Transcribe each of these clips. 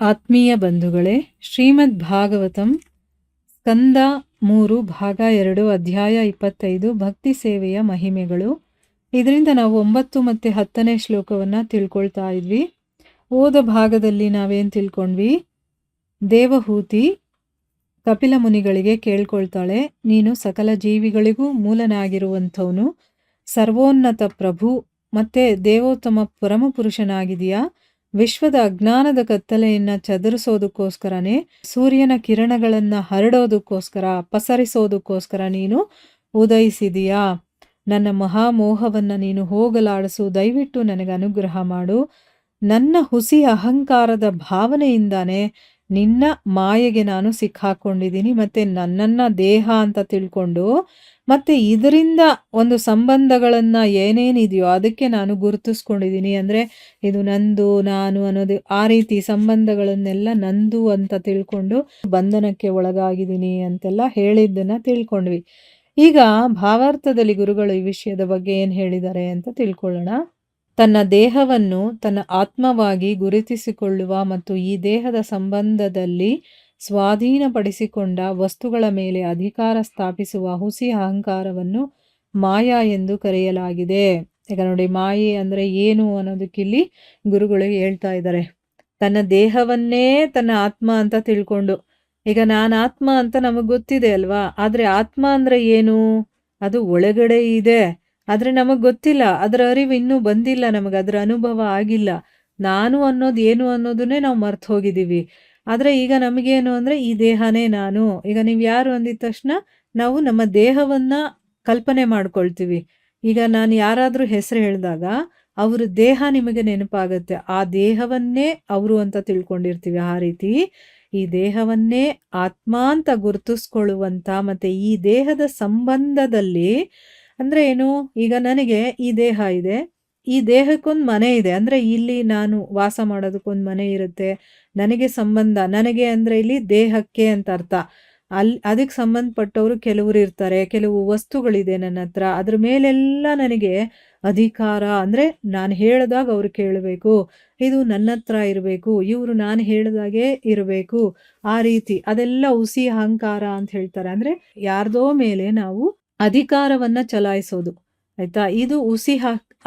ಆತ್ಮೀಯ ಬಂಧುಗಳೇ, ಶ್ರೀಮದ್ ಭಾಗವತಂ ಸ್ಕಂದ 3 ಭಾಗ 2 ಅಧ್ಯಾಯ 25 ಭಕ್ತಿ ಸೇವೆಯ ಮಹಿಮೆಗಳು. ಇದರಿಂದ ನಾವು 9 ಮತ್ತು 10ನೇ ಶ್ಲೋಕವನ್ನು ತಿಳ್ಕೊಳ್ತಾ ಇದ್ವಿ. ಓದ ಭಾಗದಲ್ಲಿ ನಾವೇನು ತಿಳ್ಕೊಂಡ್ವಿ? ದೇವಹೂತಿ ಕಪಿಲ ಮುನಿಗಳಿಗೆ ಕೇಳ್ಕೊಳ್ತಾಳೆ, ನೀನು ಸಕಲ ಜೀವಿಗಳಿಗೂ ಮೂಲನಾಗಿರುವಂಥವನು, ಸರ್ವೋನ್ನತ ಪ್ರಭು ಮತ್ತೆ ದೇವೋತ್ತಮ ಪರಮಪುರುಷನಾಗಿದೆಯಾ. ವಿಶ್ವದ ಅಜ್ಞಾನದ ಕತ್ತಲೆಯನ್ನು ಚದುರಿಸೋದಕ್ಕೋಸ್ಕರನೇ, ಸೂರ್ಯನ ಕಿರಣಗಳನ್ನು ಹರಡೋದಕ್ಕೋಸ್ಕರ, ಪಸರಿಸೋದಕ್ಕೋಸ್ಕರ ನೀನು ಉದಯಿಸಿದೀಯಾ. ನನ್ನ ಮಹಾಮೋಹವನ್ನು ನೀನು ಹೋಗಲಾಡಿಸು, ದಯವಿಟ್ಟು ನನಗೆ ಅನುಗ್ರಹ ಮಾಡು. ನನ್ನ ಹುಸಿ ಅಹಂಕಾರದ ಭಾವನೆಯಿಂದಾನೇ ನಿನ್ನ ಮಾಯೆಗೆ ನಾನು ಸಿಕ್ಕಾಕೊಂಡಿದ್ದೀನಿ, ಮತ್ತು ನನ್ನನ್ನು ದೇಹ ಅಂತ ತಿಳ್ಕೊಂಡು ಮತ್ತು ಇದರಿಂದ ಒಂದು ಸಂಬಂಧಗಳನ್ನು ಏನೇನಿದೆಯೋ ಅದಕ್ಕೆ ನಾನು ಗುರುತಿಸ್ಕೊಂಡಿದ್ದೀನಿ. ಅಂದರೆ ಇದು ನಂದು, ನಾನು ಅನ್ನೋದು, ಆ ರೀತಿ ಸಂಬಂಧಗಳನ್ನೆಲ್ಲ ನಂದು ಅಂತ ತಿಳ್ಕೊಂಡು ಬಂಧನಕ್ಕೆ ಒಳಗಾಗಿದ್ದೀನಿ ಅಂತೆಲ್ಲ ಹೇಳಿದ್ದನ್ನು ತಿಳ್ಕೊಂಡ್ವಿ. ಈಗ ಭಾವಾರ್ಥದಲ್ಲಿ ಗುರುಗಳು ಈ ವಿಷಯದ ಬಗ್ಗೆ ಏನು ಹೇಳಿದ್ದಾರೆ ಅಂತ ತಿಳ್ಕೊಳ್ಳೋಣ. ತನ್ನ ದೇಹವನ್ನು ತನ್ನ ಆತ್ಮವಾಗಿ ಗುರುತಿಸಿಕೊಳ್ಳುವ ಮತ್ತು ಈ ದೇಹದ ಸಂಬಂಧದಲ್ಲಿ ಸ್ವಾಧೀನಪಡಿಸಿಕೊಂಡ ವಸ್ತುಗಳ ಮೇಲೆ ಅಧಿಕಾರ ಸ್ಥಾಪಿಸುವ ಹುಸಿ ಅಹಂಕಾರವನ್ನು ಮಾಯಾ ಎಂದು ಕರೆಯಲಾಗಿದೆ. ಈಗ ನೋಡಿ, ಮಾಯೆ ಅಂದರೆ ಏನು ಅನ್ನೋದಕ್ಕಿಲ್ಲಿ ಗುರುಗಳು ಹೇಳ್ತಾ ಇದ್ದಾರೆ. ತನ್ನ ದೇಹವನ್ನೇ ತನ್ನ ಆತ್ಮ ಅಂತ ತಿಳ್ಕೊಂಡು, ಈಗ ನಾನು ಆತ್ಮ ಅಂತ ನಮಗೆ ಗೊತ್ತಿದೆ ಅಲ್ವಾ, ಆದರೆ ಆತ್ಮ ಅಂದರೆ ಏನು? ಅದು ಒಳಗಡೆ ಇದೆ, ಆದರೆ ನಮಗೆ ಗೊತ್ತಿಲ್ಲ, ಅದರ ಅರಿವು ಇನ್ನೂ ಬಂದಿಲ್ಲ, ನಮಗೆ ಅದರ ಅನುಭವ ಆಗಿಲ್ಲ. ನಾನು ಅನ್ನೋದು ಏನು ಅನ್ನೋದನ್ನೇ ನಾವು ಮರ್ತು ಹೋಗಿದ್ದೀವಿ. ಆದರೆ ಈಗ ನಮಗೇನು ಅಂದರೆ ಈ ದೇಹನೇ ನಾನು. ಈಗ ನೀವು ಯಾರು ಅಂದಿದ ತಕ್ಷಣ ನಾವು ನಮ್ಮ ದೇಹವನ್ನು ಕಲ್ಪನೆ ಮಾಡ್ಕೊಳ್ತೀವಿ. ಈಗ ನಾನು ಯಾರಾದರೂ ಹೆಸರು ಹೇಳಿದಾಗ ಅವ್ರ ದೇಹ ನಿಮಗೆ ನೆನಪಾಗುತ್ತೆ, ಆ ದೇಹವನ್ನೇ ಅವರು ಅಂತ ತಿಳ್ಕೊಂಡಿರ್ತೀವಿ. ಆ ರೀತಿ ಈ ದೇಹವನ್ನೇ ಆತ್ಮ ಅಂತ ಗುರುತಿಸ್ಕೊಳ್ಳುವಂಥ ಮತ್ತು ಈ ದೇಹದ ಸಂಬಂಧದಲ್ಲಿ ಅಂದರೆ ಏನು? ಈಗ ನನಗೆ ಈ ದೇಹ ಇದೆ, ಈ ದೇಹಕ್ಕೊಂದು ಮನೆ ಇದೆ, ಅಂದರೆ ಇಲ್ಲಿ ನಾನು ವಾಸ ಮಾಡೋದಕ್ಕೊಂದು ಮನೆ ಇರುತ್ತೆ. ನನಗೆ ಸಂಬಂಧ, ನನಗೆ ಅಂದರೆ ಇಲ್ಲಿ ದೇಹಕ್ಕೆ ಅಂತ ಅರ್ಥ. ಅದಕ್ಕೆ ಸಂಬಂಧಪಟ್ಟವರು ಕೆಲವರು ಇರ್ತಾರೆ, ಕೆಲವು ವಸ್ತುಗಳಿದೆ ನನ್ನ ಹತ್ರ, ಅದ್ರ ಮೇಲೆಲ್ಲ ನನಗೆ ಅಧಿಕಾರ. ಅಂದರೆ ನಾನು ಹೇಳಿದಾಗ ಅವ್ರು ಕೇಳಬೇಕು, ಇದು ನನ್ನ ಹತ್ರ ಇರಬೇಕು, ಇವರು ನಾನು ಹೇಳಿದಾಗೆ ಇರಬೇಕು, ಆ ರೀತಿ ಅದೆಲ್ಲ ಹುಸಿ ಅಹಂಕಾರ ಅಂತ ಹೇಳ್ತಾರೆ. ಅಂದರೆ ಯಾರ್ದೋ ಮೇಲೆ ನಾವು ಅಧಿಕಾರವನ್ನು ಚಲಾಯಿಸೋದು, ಆಯಿತಾ? ಇದು ಹುಸಿ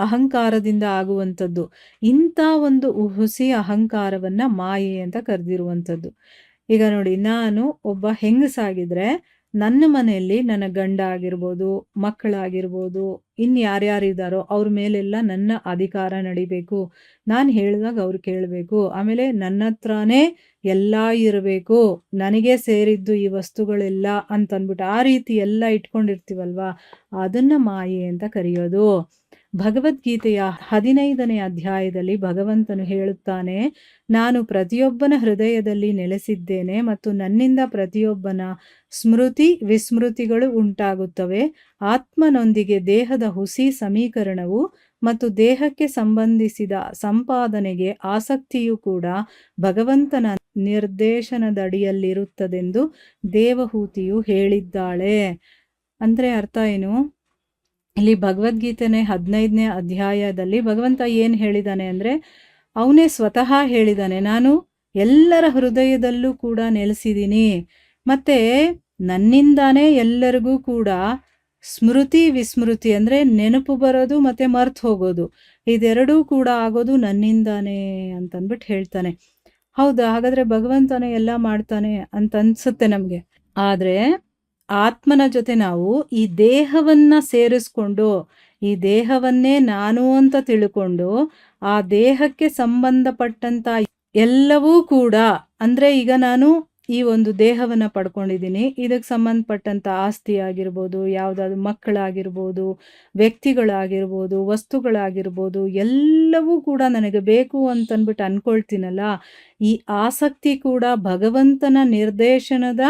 ಅಹಂಕಾರದಿಂದ ಆಗುವಂಥದ್ದು. ಇಂಥ ಒಂದು ಹುಸಿ ಅಹಂಕಾರವನ್ನು ಮಾಯೆ ಅಂತ ಕರೆದಿರುವಂಥದ್ದು. ಈಗ ನೋಡಿ, ನಾನು ಒಬ್ಬ ಹೆಂಗಸಾಗಿದ್ದರೆ ನನ್ನ ಮನೆಯಲ್ಲಿ ನನ್ನ ಗಂಡ ಆಗಿರ್ಬೋದು, ಮಕ್ಕಳಾಗಿರ್ಬೋದು, ಇನ್ನು ಯಾರ್ಯಾರಿದ್ದಾರೋ ಅವ್ರ ಮೇಲೆಲ್ಲ ನನ್ನ ಅಧಿಕಾರ ನಡಿಬೇಕು. ನಾನು ಹೇಳಿದಾಗ ಅವ್ರು ಕೇಳಬೇಕು. ಆಮೇಲೆ ನನ್ನ ಹತ್ರನೇ ಎಲ್ಲ ಇರಬೇಕು, ನನಗೆ ಸೇರಿದ್ದು ಈ ವಸ್ತುಗಳೆಲ್ಲ ಅಂತಂದ್ಬಿಟ್ಟು ಆ ರೀತಿ ಎಲ್ಲ ಇಟ್ಕೊಂಡಿರ್ತೀವಲ್ವ, ಅದನ್ನು ಮಾಯೆ ಅಂತ ಕರೆಯೋದು. ಭಗವದ್ಗೀತೆಯ 15ನೇ ಅಧ್ಯಾಯದಲ್ಲಿ ಭಗವಂತನು ಹೇಳುತ್ತಾನೆ, ನಾನು ಪ್ರತಿಯೊಬ್ಬನ ಹೃದಯದಲ್ಲಿ ನೆಲೆಸಿದ್ದೇನೆ ಮತ್ತು ನನ್ನಿಂದ ಪ್ರತಿಯೊಬ್ಬನ ಸ್ಮೃತಿ ವಿಸ್ಮೃತಿಗಳು ಉಂಟಾಗುತ್ತವೆ. ಆತ್ಮನೊಂದಿಗೆ ದೇಹದ ಹುಸಿ ಸಮೀಕರಣವು ಮತ್ತು ದೇಹಕ್ಕೆ ಸಂಬಂಧಿಸಿದ ಸಂಪಾದನೆಗೆ ಆಸಕ್ತಿಯೂ ಕೂಡ ಭಗವಂತನ ನಿರ್ದೇಶನದಡಿಯಲ್ಲಿರುತ್ತದೆಂದು ದೇವಹೂತಿಯು ಹೇಳಿದ್ದಾಳೆ. ಅಂದರೆ ಅರ್ಥ ಏನು? ಇಲ್ಲಿ ಭಗವದ್ಗೀತೆನೇ 15ನೇ ಅಧ್ಯಾಯದಲ್ಲಿ ಭಗವಂತ ಏನು ಹೇಳಿದ್ದಾನೆ ಅಂದರೆ, ಅವನೇ ಸ್ವತಃ ಹೇಳಿದ್ದಾನೆ, ನಾನು ಎಲ್ಲರ ಹೃದಯದಲ್ಲೂ ಕೂಡ ನೆಲೆಸಿದ್ದೀನಿ, ಮತ್ತು ನನ್ನಿಂದಾನೇ ಎಲ್ಲರಿಗೂ ಕೂಡ ಸ್ಮೃತಿ ವಿಸ್ಮೃತಿ ಅಂದರೆ ನೆನಪು ಬರೋದು ಮತ್ತು ಮರ್ತು ಹೋಗೋದು, ಇದೆರಡೂ ಕೂಡ ಆಗೋದು ನನ್ನಿಂದಾನೇ ಅಂತಂದ್ಬಿಟ್ಟು ಹೇಳ್ತಾನೆ. ಹೌದಾ? ಹಾಗಾದರೆ ಭಗವಂತನೇ ಎಲ್ಲ ಮಾಡ್ತಾನೆ ಅಂತ ಅನಿಸುತ್ತೆ ನಮಗೆ. ಆದರೆ ಆತ್ಮನ ಜೊತೆ ನಾವು ಈ ದೇಹವನ್ನು ಸೇರಿಸ್ಕೊಂಡು, ಈ ದೇಹವನ್ನೇ ನಾನು ಅಂತ ತಿಳ್ಕೊಂಡು, ಆ ದೇಹಕ್ಕೆ ಸಂಬಂಧಪಟ್ಟಂಥ ಎಲ್ಲವೂ ಕೂಡ, ಅಂದರೆ ಈಗ ನಾನು ಈ ಒಂದು ದೇಹವನ್ನು ಪಡ್ಕೊಂಡಿದ್ದೀನಿ, ಇದಕ್ಕೆ ಸಂಬಂಧಪಟ್ಟಂಥ ಆಸ್ತಿ ಆಗಿರ್ಬೋದು, ಯಾವುದಾದ್ರು ಮಕ್ಕಳಾಗಿರ್ಬೋದು, ವ್ಯಕ್ತಿಗಳಾಗಿರ್ಬೋದು, ವಸ್ತುಗಳಾಗಿರ್ಬೋದು, ಎಲ್ಲವೂ ಕೂಡ ನನಗೆ ಬೇಕು ಅಂತಂದ್ಬಿಟ್ಟು ಅಂದ್ಕೊಳ್ತೀನಲ್ಲ, ಈ ಆಸಕ್ತಿ ಕೂಡ ಭಗವಂತನ ನಿರ್ದೇಶನದ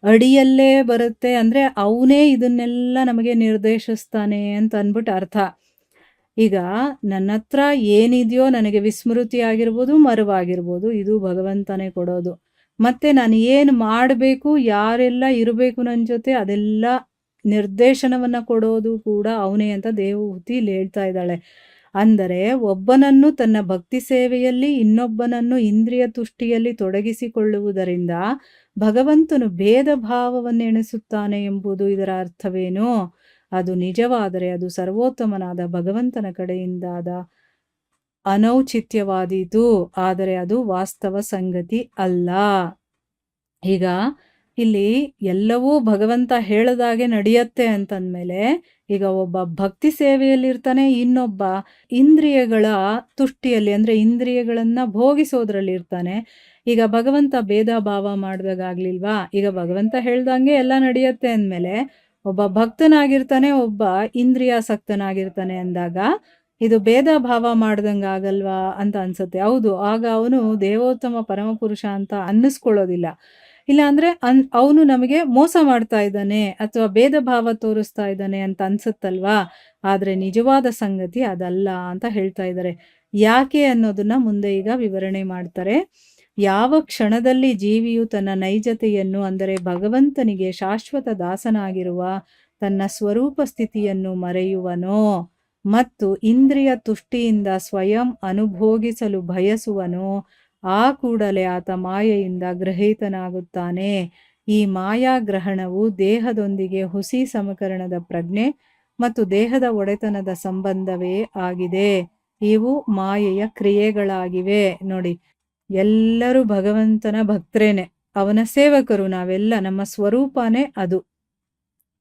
ಅಡಿಯಲ್ಲೇ ಬರುತ್ತೆ. ಅಂದರೆ ಅವನೇ ಇದನ್ನೆಲ್ಲ ನಮಗೆ ನಿರ್ದೇಶಿಸ್ತಾನೆ ಅಂತ ಅಂದ್ಬಿಟ್ಟು ಅರ್ಥ. ಈಗ ನನ್ನ ಹತ್ರ ಏನಿದೆಯೋ, ನನಗೆ ವಿಸ್ಮೃತಿ ಆಗಿರ್ಬೋದು, ಮರವಾಗಿರ್ಬೋದು, ಇದು ಭಗವಂತನೇ ಕೊಡೋದು. ಮತ್ತು ನಾನು ಏನು ಮಾಡಬೇಕು, ಯಾರೆಲ್ಲ ಇರಬೇಕು ನನ್ನ ಜೊತೆ, ಅದೆಲ್ಲ ನಿರ್ದೇಶನವನ್ನು ಕೊಡೋದು ಕೂಡ ಅವನೇ ಅಂತ ದೇವಹೂತಿ ಇಲ್ಲಿ ಹೇಳ್ತಾ ಇದ್ದಾಳೆ. ಅಂದರೆ ಒಬ್ಬನನ್ನು ತನ್ನ ಭಕ್ತಿ ಸೇವೆಯಲ್ಲಿ ಇನ್ನೊಬ್ಬನನ್ನು ಇಂದ್ರಿಯ ತುಷ್ಟಿಯಲ್ಲಿ ತೊಡಗಿಸಿಕೊಳ್ಳುವುದರಿಂದ ಭಗವಂತನು ಭೇದ ಭಾವವನ್ನೆಣಿಸುತ್ತಾನೆ ಎಂಬುದು ಇದರ ಅರ್ಥವೇನು? ಅದು ನಿಜವಾದರೆ ಅದು ಸರ್ವೋತ್ತಮನಾದ ಭಗವಂತನ ಕಡೆಯಿಂದಾದ ಅನೌಚಿತ್ಯವಾದೀತು, ಆದರೆ ಅದು ವಾಸ್ತವ ಸಂಗತಿ ಅಲ್ಲ. ಈಗ ಇಲ್ಲಿ ಎಲ್ಲವೂ ಭಗವಂತ ಹೇಳದಾಗೆ ನಡೆಯುತ್ತೆ ಅಂತಂದ್ಮೇಲೆ, ಈಗ ಒಬ್ಬ ಭಕ್ತಿ ಸೇವೆಯಲ್ಲಿರ್ತಾನೆ, ಇನ್ನೊಬ್ಬ ಇಂದ್ರಿಯಗಳ ತುಷ್ಟಿಯಲ್ಲಿ ಅಂದರೆ ಇಂದ್ರಿಯಗಳನ್ನ ಭೋಗಿಸೋದ್ರಲ್ಲಿ ಇರ್ತಾನೆ. ಈಗ ಭಗವಂತ ಭೇದ ಭಾವ ಮಾಡಿದಾಗ್ಲಿಲ್ವಾ? ಈಗ ಭಗವಂತ ಹೇಳ್ದಂಗೆ ಎಲ್ಲ ನಡೆಯುತ್ತೆ ಅಂದಮೇಲೆ ಒಬ್ಬ ಭಕ್ತನಾಗಿರ್ತಾನೆ, ಒಬ್ಬ ಇಂದ್ರಿಯಾಸಕ್ತನಾಗಿರ್ತಾನೆ ಅಂದಾಗ ಇದು ಭೇದ ಭಾವ ಮಾಡ್ದಂಗೆ ಆಗಲ್ವಾ ಅಂತ ಅನ್ಸುತ್ತೆ. ಹೌದು, ಆಗ ಅವನು ದೇವೋತ್ತಮ ಪರಮಪುರುಷ ಅಂತ ಅನ್ನಿಸ್ಕೊಳ್ಳೋದಿಲ್ಲ. ಇಲ್ಲ ಅಂದರೆ ಅವನು ನಮಗೆ ಮೋಸ ಮಾಡ್ತಾ ಇದ್ದಾನೆ ಅಥವಾ ಭೇದ ಭಾವ ತೋರಿಸ್ತಾ ಇದ್ದಾನೆ ಅಂತ ಅನ್ಸುತ್ತಲ್ವಾ? ಆದರೆ ನಿಜವಾದ ಸಂಗತಿ ಅದಲ್ಲ ಅಂತ ಹೇಳ್ತಾ ಇದ್ದಾರೆ. ಯಾಕೆ ಅನ್ನೋದನ್ನ ಮುಂದೆ ಈಗ ವಿವರಣೆ ಮಾಡ್ತಾರೆ. ಯಾವ ಕ್ಷಣದಲ್ಲಿ ಜೀವಿಯು ತನ್ನ ನೈಜತೆಯನ್ನು ಅಂದರೆ ಭಗವಂತನಿಗೆ ಶಾಶ್ವತ ದಾಸನಾಗಿರುವ ತನ್ನ ಸ್ವರೂಪ ಸ್ಥಿತಿಯನ್ನು ಮರೆಯುವನೋ ಮತ್ತು ಇಂದ್ರಿಯ ತುಷ್ಟಿಯಿಂದ ಸ್ವಯಂ ಅನುಭೋಗಿಸಲು ಬಯಸುವನೋ ಆ ಕೂಡಲೇ ಆತ ಮಾಯೆಯಿಂದ ಗ್ರಹೀತನಾಗುತ್ತಾನೆ. ಈ ಮಾಯಾಗ್ರಹಣವು ದೇಹದೊಂದಿಗೆ ಹುಸಿ ಸಮಕರಣದ ಪ್ರಜ್ಞೆ ಮತ್ತು ದೇಹದ ಒಡೆತನದ ಸಂಬಂಧವೇ ಆಗಿದೆ. ಇವು ಮಾಯೆಯ ಕ್ರಿಯೆಗಳಾಗಿವೆ. ನೋಡಿ, ಎಲ್ಲರೂ ಭಗವಂತನ ಭಕ್ತರೇನೆ, ಅವನ ಸೇವಕರು ನಾವೆಲ್ಲ, ನಮ್ಮ ಸ್ವರೂಪನೇ ಅದು.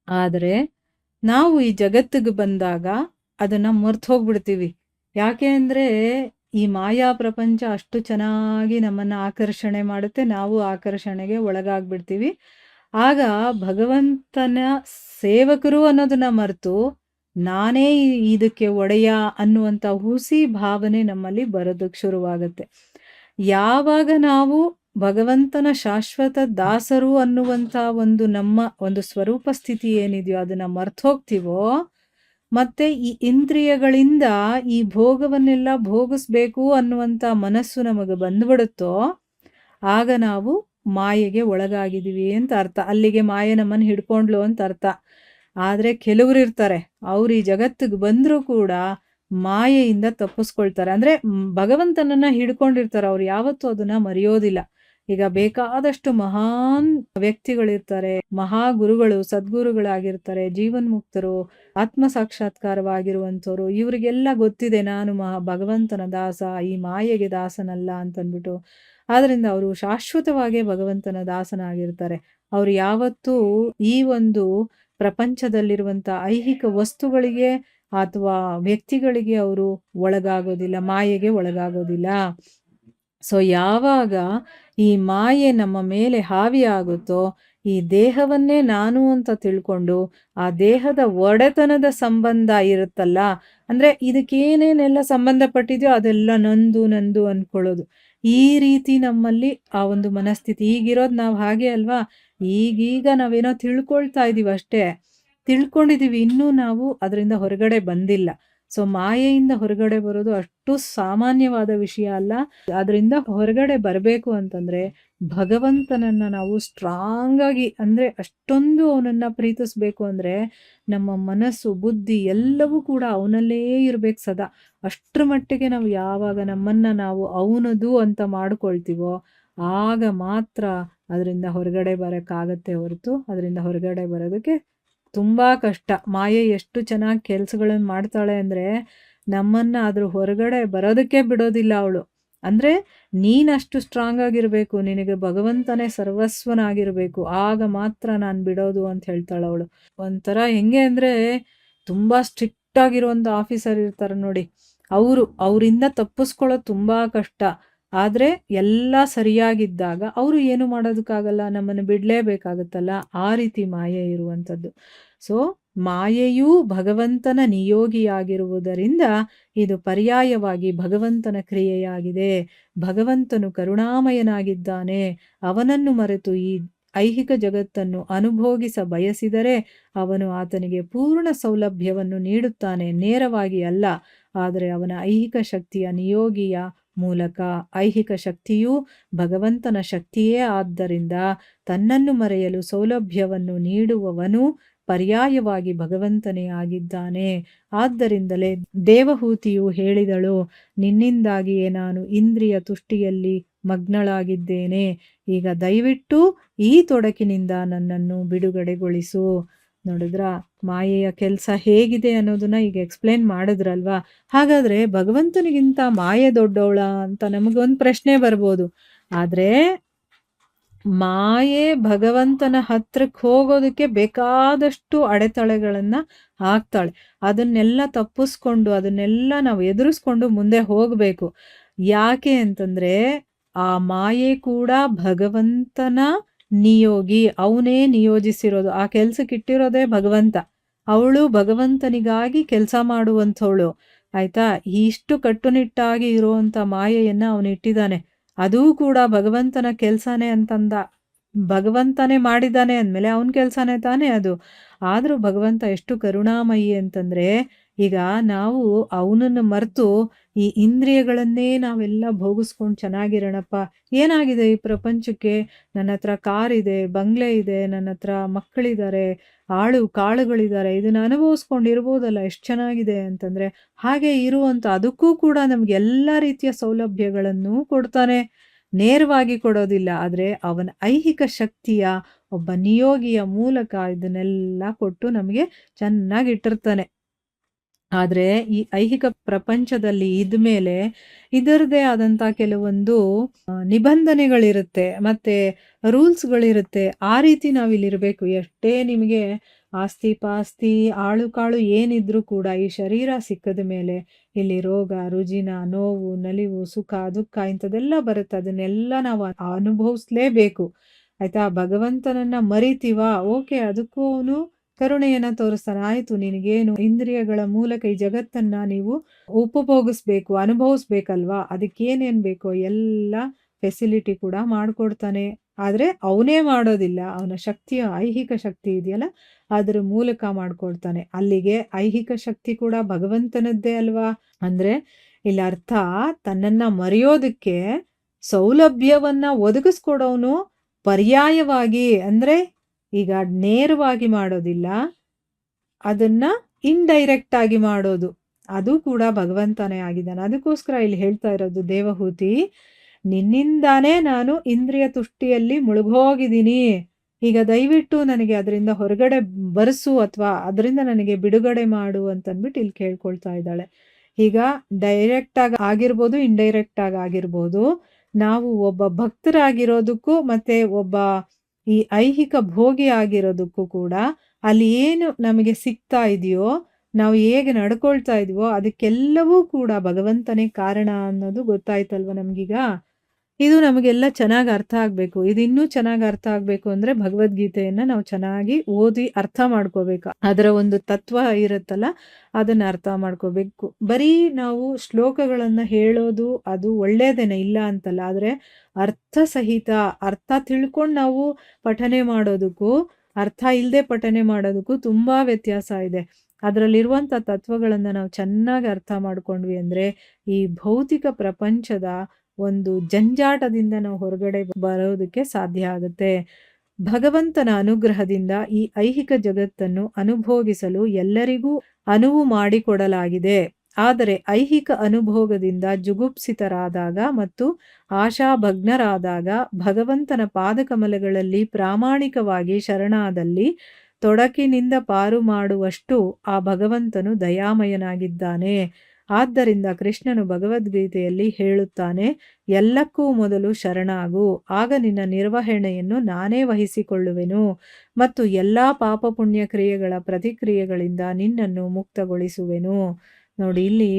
ಆದರೆ ನಾವು ಈ ಜಗತ್ತಿಗೆ ಬಂದಾಗ ಅದನ್ನ ಮರ್ತು ಹೋಗ್ಬಿಡ್ತೀವಿ. ಯಾಕೆ ಅಂದರೆ ಈ ಮಾಯಾ ಪ್ರಪಂಚ ಅಷ್ಟು ಚೆನ್ನಾಗಿ ನಮ್ಮನ್ನು ಆಕರ್ಷಣೆ ಮಾಡುತ್ತೆ, ನಾವು ಆಕರ್ಷಣೆಗೆ ಒಳಗಾಗ್ಬಿಡ್ತೀವಿ. ಆಗ ಭಗವಂತನ ಸೇವಕರು ಅನ್ನೋದನ್ನ ಮರೆತು ನಾನೇ ಇದಕ್ಕೆ ಒಡೆಯ ಅನ್ನುವಂಥ ಹುಸಿ ಭಾವನೆ ನಮ್ಮಲ್ಲಿ ಬರೋದಕ್ಕೆ ಶುರುವಾಗುತ್ತೆ. ಯಾವಾಗ ನಾವು ಭಗವಂತನ ಶಾಶ್ವತ ದಾಸರು ಅನ್ನುವಂಥ ನಮ್ಮ ಒಂದು ಸ್ವರೂಪ ಸ್ಥಿತಿ ಏನಿದೆಯೋ ಅದನ್ನ ಮರ್ತು ಹೋಗ್ತೀವೋ, ಮತ್ತೆ ಈ ಇಂದ್ರಿಯಗಳಿಂದ ಈ ಭೋಗವನ್ನೆಲ್ಲ ಭೋಗಿಸ್ಬೇಕು ಅನ್ನುವಂಥ ಮನಸ್ಸು ನಮಗೆ ಬಂದ್ಬಿಡುತ್ತೋ, ಆಗ ನಾವು ಮಾಯೆಗೆ ಒಳಗಾಗಿದ್ದೀವಿ ಅಂತ ಅರ್ಥ. ಅಲ್ಲಿಗೆ ಮಾಯೆ ನಮ್ಮನ್ನು ಹಿಡ್ಕೊಂಡ್ಲು ಅಂತ ಅರ್ಥ. ಆದರೆ ಕೆಲವರು ಇರ್ತಾರೆ, ಅವ್ರು ಈ ಜಗತ್ತಿಗೆ ಬಂದರೂ ಕೂಡ ಮಾಯೆಯಿಂದ ತಪ್ಪಿಸ್ಕೊಳ್ತಾರೆ. ಅಂದರೆ ಭಗವಂತನನ್ನ ಹಿಡ್ಕೊಂಡಿರ್ತಾರೆ, ಅವ್ರು ಯಾವತ್ತೂ ಅದನ್ನ ಮರೆಯೋದಿಲ್ಲ. ಈಗ ಬೇಕಾದಷ್ಟು ಮಹಾನ್ ವ್ಯಕ್ತಿಗಳಿರ್ತಾರೆ, ಮಹಾಗುರುಗಳು, ಸದ್ಗುರುಗಳಾಗಿರ್ತಾರೆ, ಜೀವನ್ಮುಕ್ತರು, ಆತ್ಮ ಸಾಕ್ಷಾತ್ಕಾರವಾಗಿರುವಂಥವ್ರು. ಇವರಿಗೆಲ್ಲ ಗೊತ್ತಿದೆ ನಾನು ಭಗವಂತನ ದಾಸ, ಈ ಮಾಯೆಗೆ ದಾಸನಲ್ಲ ಅಂತಂದ್ಬಿಟ್ಟು. ಆದ್ರಿಂದ ಅವರು ಶಾಶ್ವತವಾಗಿ ಭಗವಂತನ ದಾಸನಾಗಿರ್ತಾರೆ. ಅವ್ರು ಯಾವತ್ತೂ ಈ ಒಂದು ಪ್ರಪಂಚದಲ್ಲಿರುವಂಥ ಐಹಿಕ ವಸ್ತುಗಳಿಗೆ ಅಥವಾ ವ್ಯಕ್ತಿಗಳಿಗೆ ಅವರು ಒಳಗಾಗೋದಿಲ್ಲ, ಮಾಯೆಗೆ ಒಳಗಾಗೋದಿಲ್ಲ. ಸೊ ಯಾವಾಗ ಈ ಮಾಯೆ ನಮ್ಮ ಮೇಲೆ ಹಾವಿ ಆಗುತ್ತೋ, ಈ ದೇಹವನ್ನೇ ನಾನು ಅಂತ ತಿಳ್ಕೊಂಡು ಆ ದೇಹದ ಒಡೆತನದ ಸಂಬಂಧ ಇರುತ್ತಲ್ಲ, ಅಂದರೆ ಇದಕ್ಕೇನೇನೆಲ್ಲ ಸಂಬಂಧಪಟ್ಟಿದೆಯೋ ಅದೆಲ್ಲ ನಂದು ನಂದು ಅಂದ್ಕೊಳ್ಳೋದು. ಈ ರೀತಿ ನಮ್ಮಲ್ಲಿ ಆ ಒಂದು ಮನಸ್ಥಿತಿ ಈಗಿರೋದು. ನಾವು ಹಾಗೆ ಅಲ್ವಾ? ಈಗೀಗ ನಾವೇನೋ ತಿಳ್ಕೊಳ್ತಾ ಇದ್ದೀವಿ ಅಷ್ಟೇ, ತಿಳ್ಕೊಂಡಿದ್ದೀವಿ, ಇನ್ನೂ ನಾವು ಅದರಿಂದ ಹೊರಗಡೆ ಬಂದಿಲ್ಲ. ಸೊ ಮಾಯೆಯಿಂದ ಹೊರಗಡೆ ಬರೋದು ಅಷ್ಟು ಸಾಮಾನ್ಯವಾದ ವಿಷಯ ಅಲ್ಲ. ಅದರಿಂದ ಹೊರಗಡೆ ಬರಬೇಕು ಅಂತಂದರೆ ಭಗವಂತನನ್ನು ನಾವು ಸ್ಟ್ರಾಂಗ್ ಆಗಿ, ಅಂದರೆ ಅಷ್ಟೊಂದು ಅವನನ್ನು ಪ್ರೀತಿಸ್ಬೇಕು ಅಂದರೆ ನಮ್ಮ ಮನಸ್ಸು, ಬುದ್ಧಿ ಎಲ್ಲವೂ ಕೂಡ ಅವನಲ್ಲೇ ಇರಬೇಕು ಸದಾ. ಅಷ್ಟರ ಮಟ್ಟಿಗೆ ನಾವು ಯಾವಾಗ ನಮ್ಮನ್ನು ನಾವು ಅವನದು ಅಂತ ಮಾಡ್ಕೊಳ್ತೀವೋ ಆಗ ಮಾತ್ರ ಅದರಿಂದ ಹೊರಗಡೆ ಬರೋಕ್ಕಾಗತ್ತೆ ಹೊರತು ಅದರಿಂದ ಹೊರಗಡೆ ಬರೋದಕ್ಕೆ ತುಂಬ ಕಷ್ಟ. ಮಾಯೆ ಎಷ್ಟು ಚೆನ್ನಾಗಿ ಕೆಲಸಗಳನ್ನು ಮಾಡ್ತಾಳೆ ಅಂದರೆ ನಮ್ಮನ್ನು ಅದ್ರ ಹೊರಗಡೆ ಬರೋದಕ್ಕೆ ಬಿಡೋದಿಲ್ಲ ಅವಳು. ಅಂದರೆ ನೀನಷ್ಟು ಸ್ಟ್ರಾಂಗ್ ಆಗಿರಬೇಕು, ನಿನಗೆ ಭಗವಂತನೇ ಸರ್ವಸ್ವನಾಗಿರಬೇಕು, ಆಗ ಮಾತ್ರ ನಾನು ಬಿಡೋದು ಅಂತ ಹೇಳ್ತಾಳೆ ಅವಳು. ಒಂಥರ ಹೆಂಗೆ ಅಂದರೆ ತುಂಬ ಸ್ಟ್ರಿಕ್ಟ್ ಆಗಿರುವಂಥ ಆಫೀಸರ್ ಇರ್ತಾರೆ ನೋಡಿ, ಅವರಿಂದ ತಪ್ಪಿಸ್ಕೊಳ್ಳೋದು ತುಂಬ ಕಷ್ಟ. ಆದರೆ ಎಲ್ಲ ಸರಿಯಾಗಿದ್ದಾಗ ಅವರು ಏನು ಮಾಡೋದಕ್ಕಾಗಲ್ಲ, ನಮ್ಮನ್ನು ಬಿಡಲೇಬೇಕಾಗುತ್ತಲ್ಲ. ಆ ರೀತಿ ಮಾಯೆ ಇರುವಂಥದ್ದು. ಸೊ ಮಾಯೆಯೂ ಭಗವಂತನ ನಿಯೋಗಿಯಾಗಿರುವುದರಿಂದ ಇದು ಪರ್ಯಾಯವಾಗಿ ಭಗವಂತನ ಕ್ರಿಯೆಯಾಗಿದೆ. ಭಗವಂತನು ಕರುಣಾಮಯನಾಗಿದ್ದಾನೆ. ಅವನನ್ನು ಮರೆತು ಈ ಐಹಿಕ ಜಗತ್ತನ್ನು ಅನುಭೋಗಿಸ ಬಯಸಿದರೆ ಅವನು ಆತನಿಗೆ ಪೂರ್ಣ ಸೌಲಭ್ಯವನ್ನು ನೀಡುತ್ತಾನೆ, ನೇರವಾಗಿ ಅಲ್ಲ, ಆದರೆ ಅವನ ಐಹಿಕ ಶಕ್ತಿಯ ನಿಯೋಗಿಯ ಮೂಲಕ. ಐಹಿಕ ಶಕ್ತಿಯು ಭಗವಂತನ ಶಕ್ತಿಯೇ ಆದ್ದರಿಂದ ತನ್ನನ್ನು ಮರೆಯಲು ಸೌಲಭ್ಯವನ್ನು ನೀಡುವವನು ಪರ್ಯಾಯವಾಗಿ ಭಗವಂತನೇ ಆಗಿದ್ದಾನೆ. ಆದ್ದರಿಂದಲೇ ದೇವಹೂತಿಯು ಹೇಳಿದಳು, ನಿನ್ನಿಂದಾಗಿಯೇ ನಾನು ಇಂದ್ರಿಯ ತುಷ್ಟಿಯಲ್ಲಿ ಮಗ್ನಳಾಗಿದ್ದೇನೆ. ಈಗ ದಯವಿಟ್ಟು ಈ ತೊಡಕಿನಿಂದ ನನ್ನನ್ನು ಬಿಡುಗಡೆಗೊಳಿಸು. ನೋಡಿದ್ರ ಮಾಯೆಯ ಕೆಲಸ ಹೇಗಿದೆ ಅನ್ನೋದನ್ನ ಈಗ ಎಕ್ಸ್ಪ್ಲೇನ್ ಮಾಡಿದ್ರಲ್ವಾ. ಹಾಗಾದ್ರೆ ಭಗವಂತನಿಗಿಂತ ಮಾಯೆ ದೊಡ್ಡವಳ ಅಂತ ನಮಗೊಂದು ಪ್ರಶ್ನೆ ಬರ್ಬೋದು. ಆದ್ರೆ ಮಾಯೆ ಭಗವಂತನ ಹತ್ರಕ್ಕೆ ಹೋಗೋದಕ್ಕೆ ಬೇಕಾದಷ್ಟು ಅಡೆತಡೆಗಳನ್ನ ಹಾಕ್ತಾಳೆ. ಅದನ್ನೆಲ್ಲ ತಪ್ಪಿಸ್ಕೊಂಡು ಅದನ್ನೆಲ್ಲ ನಾವು ಎದುರಿಸ್ಕೊಂಡು ಮುಂದೆ ಹೋಗ್ಬೇಕು. ಯಾಕೆ ಅಂತಂದ್ರೆ ಆ ಮಾಯೆ ಕೂಡ ಭಗವಂತನ ನಿಯೋಗಿ, ಅವನೇ ನಿಯೋಜಿಸಿರೋದು. ಆ ಕೆಲ್ಸಕ್ಕೆ ಇಟ್ಟಿರೋದೇ ಭಗವಂತ. ಅವಳು ಭಗವಂತನಿಗಾಗಿ ಕೆಲಸ ಮಾಡುವಂಥವಳು. ಆಯ್ತಾ? ಇಷ್ಟು ಕಟ್ಟುನಿಟ್ಟಾಗಿ ಇರುವಂತ ಮಾಯೆಯನ್ನ ಅವನು ಇಟ್ಟಿದ್ದಾನೆ. ಅದೂ ಕೂಡ ಭಗವಂತನ ಕೆಲ್ಸನೇ ಅಂತಂದ. ಭಗವಂತನೇ ಮಾಡಿದ್ದಾನೆ ಅಂದಮೇಲೆ ಅವನ ಕೆಲ್ಸನೇ ತಾನೇ ಅದು. ಆದ್ರೂ ಭಗವಂತ ಎಷ್ಟು ಕರುಣಾಮಯಿ ಅಂತಂದ್ರೆ, ಈಗ ನಾವು ಅವನನ್ನು ಮರೆತು ಈ ಇಂದ್ರಿಯಗಳನ್ನೇ ನಾವೆಲ್ಲ ಭೋಗಿಸ್ಕೊಂಡು ಚೆನ್ನಾಗಿರೋಣಪ್ಪ. ಏನಾಗಿದೆ ಈ ಪ್ರಪಂಚಕ್ಕೆ? ನನ್ನ ಹತ್ರ ಕಾರ್ ಇದೆ, ಬಂಗ್ಲೆ ಇದೆ, ನನ್ನ ಹತ್ರ ಮಕ್ಕಳಿದ್ದಾರೆ, ಕಾಳುಗಳಿದ್ದಾರೆ, ಇದನ್ನ ಅನುಭವಿಸ್ಕೊಂಡಿರ್ಬೋದಲ್ಲ, ಎಷ್ಟು ಚೆನ್ನಾಗಿದೆ ಅಂತಂದ್ರೆ, ಹಾಗೆ ಇರುವಂತ ಅದಕ್ಕೂ ಕೂಡ ನಮ್ಗೆ ಎಲ್ಲ ರೀತಿಯ ಸೌಲಭ್ಯಗಳನ್ನು ಕೊಡ್ತಾನೆ. ನೇರವಾಗಿ ಕೊಡೋದಿಲ್ಲ, ಆದ್ರೆ ಅವನ ಐಹಿಕ ಶಕ್ತಿಯ ಒಬ್ಬ ನಿಯೋಗಿಯ ಮೂಲಕ ಇದನ್ನೆಲ್ಲ ಕೊಟ್ಟು ನಮಗೆ ಚೆನ್ನಾಗಿ ಇಟ್ಟಿರ್ತಾನೆ. ಆದ್ರೆ ಈ ಐಹಿಕ ಪ್ರಪಂಚದಲ್ಲಿ ಇದ್ಮೇಲೆ ಇದರದೇ ಆದಂತ ಕೆಲವೊಂದು ನಿಬಂಧನೆಗಳಿರುತ್ತೆ, ಮತ್ತೆ ರೂಲ್ಸ್ಗಳಿರುತ್ತೆ. ಆ ರೀತಿ ನಾವಿಲ್ಲಿರ್ಬೇಕು. ಎಷ್ಟೇ ನಿಮಗೆ ಆಸ್ತಿ ಪಾಸ್ತಿ ಆಳು ಕಾಳು ಏನಿದ್ರು ಕೂಡ ಈ ಶರೀರ ಸಿಕ್ಕದ ಮೇಲೆ ಇಲ್ಲಿ ರೋಗ ರುಜಿನ ನೋವು ನಲಿವು ಸುಖ ದುಃಖ ಇಂಥದೆಲ್ಲ ಬರುತ್ತೆ. ಅದನ್ನೆಲ್ಲ ನಾವು ಅನುಭವಿಸ್ಲೇಬೇಕು. ಆಯ್ತಾ? ಭಗವಂತನನ್ನ ಮರಿತೀವ, ಓಕೆ, ಅದಕ್ಕೂ ಅವನು ಕರುಣೆಯನ್ನ ತೋರಿಸ್ತಾನೆ. ಆಯ್ತು, ನಿನಗೇನು ಇಂದ್ರಿಯಗಳ ಮೂಲಕ ಈ ಜಗತ್ತನ್ನ ನೀವು ಉಪಭೋಗಿಸ್ಬೇಕು, ಅನುಭವಿಸ್ಬೇಕಲ್ವಾ, ಅದಕ್ಕೇನೇನ್ ಬೇಕೋ ಎಲ್ಲ ಫೆಸಿಲಿಟಿ ಕೂಡ ಮಾಡ್ಕೊಡ್ತಾನೆ. ಆದ್ರೆ ಅವನೇ ಮಾಡೋದಿಲ್ಲ, ಅವನ ಶಕ್ತಿಯ ಐಹಿಕ ಶಕ್ತಿ ಇದೆಯಲ್ಲ ಅದ್ರ ಮೂಲಕ ಮಾಡ್ಕೊಡ್ತಾನೆ. ಅಲ್ಲಿಗೆ ಐಹಿಕ ಶಕ್ತಿ ಕೂಡ ಭಗವಂತನದ್ದೇ ಅಲ್ವಾ. ಅಂದ್ರೆ ಇಲ್ಲಿ ಅರ್ಥ, ತನ್ನನ್ನ ಮರೆಯೋದಕ್ಕೆ ಸೌಲಭ್ಯವನ್ನ ಒದಗಿಸ್ಕೊಡೋನು ಪರ್ಯಾಯವಾಗಿ, ಅಂದ್ರೆ ಈಗ ನೇರವಾಗಿ ಮಾಡೋದಿಲ್ಲ, ಅದನ್ನ ಇಂಡೈರೆಕ್ಟ್ ಆಗಿ ಮಾಡೋದು, ಅದು ಕೂಡ ಭಗವಂತನೇ ಆಗಿದ್ದಾನೆ. ಅದಕ್ಕೋಸ್ಕರ ಇಲ್ಲಿ ಹೇಳ್ತಾ ಇರೋದು ದೇವಹೂತಿ, ನಿನ್ನಿಂದಾನೇ ನಾನು ಇಂದ್ರಿಯ ತುಷ್ಟಿಯಲ್ಲಿ ಮುಳುಗೋಗಿದ್ದೀನಿ. ಈಗ ದಯವಿಟ್ಟು ನನಗೆ ಅದರಿಂದ ಹೊರಗಡೆ ಬರೆಸು, ಅಥವಾ ಅದರಿಂದ ನನಗೆ ಬಿಡುಗಡೆ ಮಾಡು ಅಂತಂದ್ಬಿಟ್ಟು ಇಲ್ಲಿ ಕೇಳ್ಕೊಳ್ತಾ ಇದ್ದಾಳೆ. ಈಗ ಡೈರೆಕ್ಟ್ ಆಗಿ ಆಗಿರ್ಬೋದು, ಇಂಡೈರೆಕ್ಟ್ ಆಗಿ ಆಗಿರ್ಬೋದು. ನಾವು ಒಬ್ಬ ಭಕ್ತರಾಗಿರೋದಕ್ಕೂ ಮತ್ತೆ ಒಬ್ಬ ಈ ಐಹಿಕ ಭೋಗಿ ಆಗಿರೋದಕ್ಕೂ ಕೂಡ ಅಲ್ಲಿ ಏನು ನಮಗೆ ಸಿಗ್ತಾ ಇದೆಯೋ, ನಾವು ಹೇಗೆ ನಡ್ಕೊಳ್ತಾ ಇದೀವೋ ಅದಕ್ಕೆಲ್ಲವೂ ಕೂಡ ಭಗವಂತನೇ ಕಾರಣ ಅನ್ನೋದು ಗೊತ್ತಾಯ್ತಲ್ವ ನಮ್ಗೀಗ. ಇದು ನಮಗೆಲ್ಲ ಚೆನ್ನಾಗಿ ಅರ್ಥ ಆಗ್ಬೇಕು. ಇದು ಇನ್ನೂ ಚೆನ್ನಾಗಿ ಅರ್ಥ ಆಗ್ಬೇಕು ಅಂದ್ರೆ ಭಗವದ್ಗೀತೆಯನ್ನ ನಾವು ಚೆನ್ನಾಗಿ ಓದಿ ಅರ್ಥ ಮಾಡ್ಕೋಬೇಕು. ಅದರ ಒಂದು ತತ್ವ ಇರುತ್ತಲ್ಲ, ಅದನ್ನ ಅರ್ಥ ಮಾಡ್ಕೋಬೇಕು. ಬರೀ ನಾವು ಶ್ಲೋಕಗಳನ್ನ ಹೇಳೋದು ಅದು ಒಳ್ಳೇದೇನೆ, ಇಲ್ಲ ಅಂತಲ್ಲ. ಆದ್ರೆ ಅರ್ಥ ಸಹಿತ ಅರ್ಥ ತಿಳ್ಕೊಂಡು ನಾವು ಪಠನೆ ಮಾಡೋದಕ್ಕೂ ಅರ್ಥ ಇಲ್ಲದೆ ಪಠನೆ ಮಾಡೋದಕ್ಕೂ ತುಂಬಾ ವ್ಯತ್ಯಾಸ ಇದೆ. ಅದರಲ್ಲಿರುವಂಥ ತತ್ವಗಳನ್ನ ನಾವು ಚೆನ್ನಾಗಿ ಅರ್ಥ ಮಾಡ್ಕೊಂಡ್ವಿ ಅಂದ್ರೆ ಈ ಭೌತಿಕ ಪ್ರಪಂಚದ ಒಂದು ಜಂಜಾಟದಿಂದ ನಾವು ಹೊರಗಡೆ ಬರೋದಕ್ಕೆ ಸಾಧ್ಯ ಆಗುತ್ತೆ. ಭಗವಂತನ ಅನುಗ್ರಹದಿಂದ ಈ ಐಹಿಕ ಜಗತ್ತನ್ನು ಅನುಭೋಗಿಸಲು ಎಲ್ಲರಿಗೂ ಅನುವು ಮಾಡಿಕೊಡಲಾಗಿದೆ. ಆದರೆ ಐಹಿಕ ಅನುಭೋಗದಿಂದ ಜುಗುಪ್ಸಿತರಾದಾಗ ಮತ್ತು ಆಶಾಭಗ್ನರಾದಾಗ ಭಗವಂತನ ಪಾದಕಮಲಗಳಲ್ಲಿ ಪ್ರಾಮಾಣಿಕವಾಗಿ ಶರಣಾದಲ್ಲಿ ತೊಡಕಿನಿಂದ ಪಾರು ಮಾಡುವಷ್ಟು ಆ ಭಗವಂತನು ದಯಾಮಯನಾಗಿದ್ದಾನೆ. ಆದ್ದರಿಂದ ಕೃಷ್ಣನು ಭಗವದ್ಗೀತೆಯಲ್ಲಿ ಹೇಳುತ್ತಾನೆ, ಎಲ್ಲಕ್ಕೂ ಮೊದಲು ಶರಣಾಗು, ಆಗ ನಿನ್ನ ನಿರ್ವಹಣೆಯನ್ನು ನಾನೇ ವಹಿಸಿಕೊಳ್ಳುವೆನು ಮತ್ತು ಎಲ್ಲಾ ಪಾಪ ಪುಣ್ಯ ಕ್ರಿಯೆಗಳ ಪ್ರತಿಕ್ರಿಯೆಗಳಿಂದ ನಿನ್ನನ್ನು ಮುಕ್ತಗೊಳಿಸುವೆನು. ನೋಡಿ, ಇಲ್ಲಿ